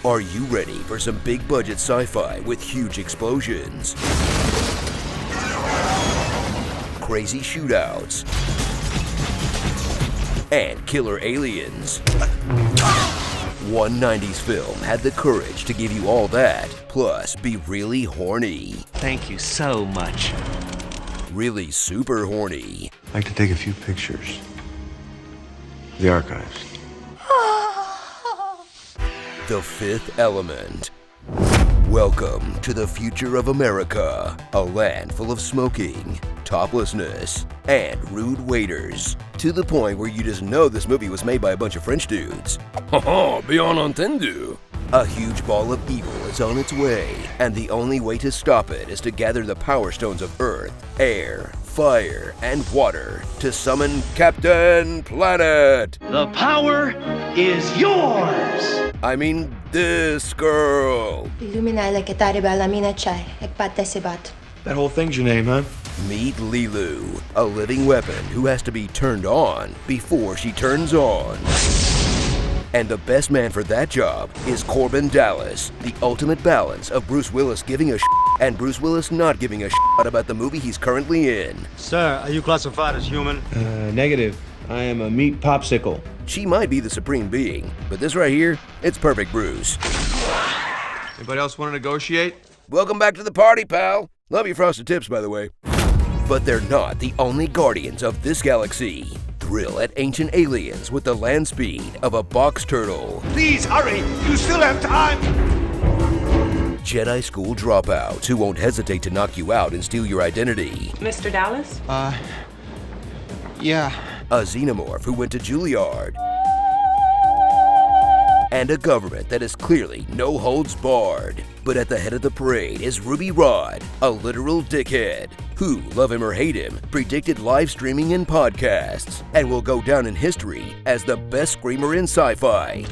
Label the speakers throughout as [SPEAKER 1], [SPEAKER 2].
[SPEAKER 1] Are you ready for some big-budget sci-fi with huge explosions, crazy shootouts, and killer aliens? One 90s film had the courage to give you all that, plus be really horny.
[SPEAKER 2] Thank you so much.
[SPEAKER 1] Really super horny.
[SPEAKER 3] I'd like to take a few pictures. The archives.
[SPEAKER 1] The Fifth Element. Welcome to the future of America, a land full of smoking, toplessness, and rude waiters. To the point where you just know this movie was made by a bunch of French dudes. Haha, bien entendu. A huge ball of evil is on its way, and the only way to stop it is to gather the power stones of Earth, air, fire, and water to summon Captain Planet.
[SPEAKER 2] The power is yours!
[SPEAKER 1] I mean, this girl.
[SPEAKER 3] That whole thing's your name, huh?
[SPEAKER 1] Meet Lilu, a living weapon who has to be turned on before she turns on. And the best man for that job is Corbin Dallas, the ultimate balance of Bruce Willis giving a and Bruce Willis not giving a about the movie he's currently in.
[SPEAKER 4] Sir, are you classified as human?
[SPEAKER 3] Negative. I am a meat popsicle.
[SPEAKER 1] She might be the supreme being, but this right here, it's perfect Bruce.
[SPEAKER 3] Anybody else want to negotiate?
[SPEAKER 1] Welcome back to the party, pal. Love your frosted tips, by the way. But they're not the only guardians of this galaxy. Thrill at ancient aliens with the land speed of a box turtle.
[SPEAKER 4] Please hurry! You still have time!
[SPEAKER 1] Jedi school dropouts who won't hesitate to knock you out and steal your identity.
[SPEAKER 5] Mr. Dallas?
[SPEAKER 3] Yeah.
[SPEAKER 1] A xenomorph who went to Juilliard. And a government that is clearly no holds barred. But at the head of the parade is Ruby Rhod, a literal dickhead, who, love him or hate him, predicted live streaming and podcasts, and will go down in history as the best screamer in sci-fi.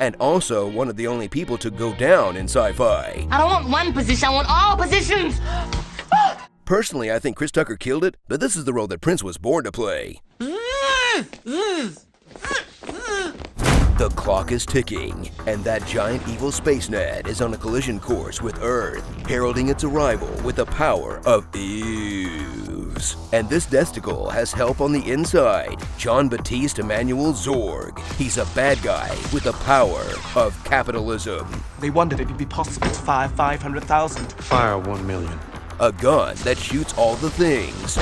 [SPEAKER 1] And also one of the only people to go down in sci-fi.
[SPEAKER 6] I don't want one position, I want all positions!
[SPEAKER 1] Personally, I think Chris Tucker killed it, but this is the role that Prince was born to play. The clock is ticking, and that giant evil space net is on a collision course with Earth, heralding its arrival with the power of Eves. And this desticle has help on the inside, Jean-Baptiste Emmanuel Zorg. He's a bad guy with the power of capitalism.
[SPEAKER 2] They wondered if it'd be possible to fire 500,000.
[SPEAKER 3] Fire 1 million.
[SPEAKER 1] A gun that shoots all the things.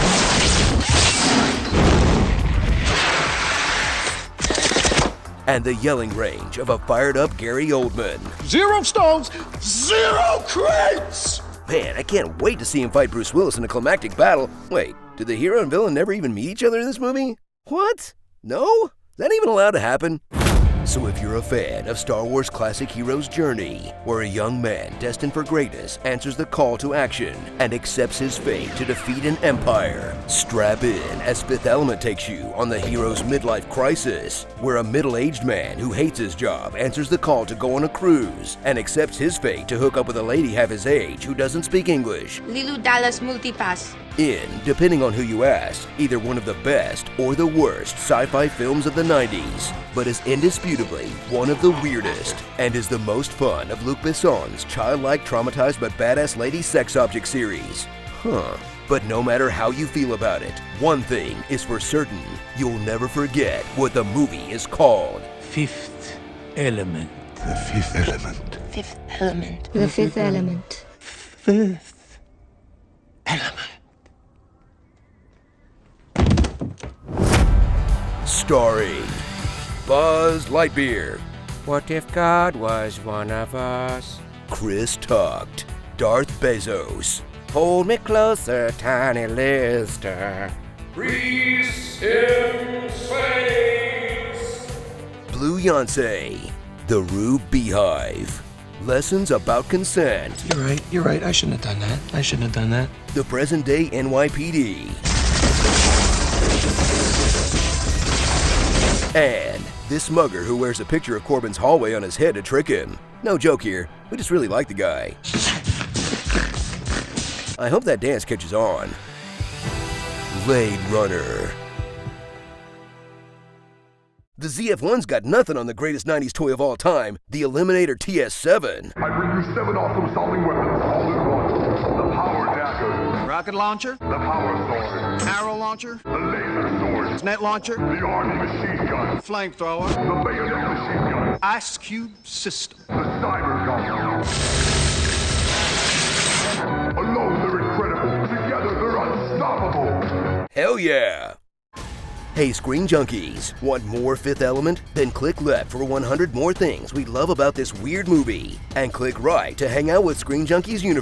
[SPEAKER 1] And the yelling range of a fired-up Gary Oldman.
[SPEAKER 4] 0 stones, 0 crates!
[SPEAKER 1] Man, I can't wait to see him fight Bruce Willis in a climactic battle. Wait, did the hero and villain never even meet each other in this movie? What? No? Is that even allowed to happen? So if you're a fan of Star Wars classic hero's journey, where a young man destined for greatness answers the call to action and accepts his fate to defeat an empire, strap in as Fifth Element takes you on the hero's midlife crisis, where a middle-aged man who hates his job answers the call to go on a cruise and accepts his fate to hook up with a lady half his age who doesn't speak English.
[SPEAKER 6] Lilu Dallas Multipass.
[SPEAKER 1] In, depending on who you ask, either one of the best or the worst sci-fi films of the 90s, but is indisputably one of the weirdest and is the most fun of Luc Besson's childlike, traumatized but badass lady sex object series. But no matter how you feel about it, one thing is for certain, you'll never forget what the movie is called.
[SPEAKER 2] Fifth Element.
[SPEAKER 3] The Fifth Element.
[SPEAKER 6] Fifth Element.
[SPEAKER 7] The Fifth Element.
[SPEAKER 2] Fifth Element.
[SPEAKER 1] Starring Buzz Lightyear,
[SPEAKER 8] What if God was one of us?
[SPEAKER 1] Chris Tucked, Darth Bezos,
[SPEAKER 8] Hold me closer, tiny Lister.
[SPEAKER 1] Reese in Space, Blue Yonsei, The Rube Beehive, Lessons About Consent,
[SPEAKER 2] You're right. I shouldn't have done that.
[SPEAKER 1] The Present Day NYPD, and this mugger who wears a picture of Corbin's hallway on his head to trick him. No joke here, we just really like the guy. I hope that dance catches on. Blade Runner. The ZF-1's got nothing on the greatest 90s toy of all time, the Eliminator TS-7.
[SPEAKER 5] I bring you 7 awesome solving weapons all in one. The power dagger.
[SPEAKER 4] Rocket launcher?
[SPEAKER 5] The power sword.
[SPEAKER 4] Arrow launcher?
[SPEAKER 5] The laser sword.
[SPEAKER 4] Net launcher?
[SPEAKER 5] The army machine gun.
[SPEAKER 4] Flamethrower?
[SPEAKER 5] The bayonet machine gun.
[SPEAKER 4] Ice cube system.
[SPEAKER 5] The cyber gun. Alone they're incredible. Together they're unstoppable.
[SPEAKER 1] Hell yeah! Hey Screen Junkies, want more Fifth Element? Then click left for 100 more things we love about this weird movie. And click right to hang out with Screen Junkies Universe.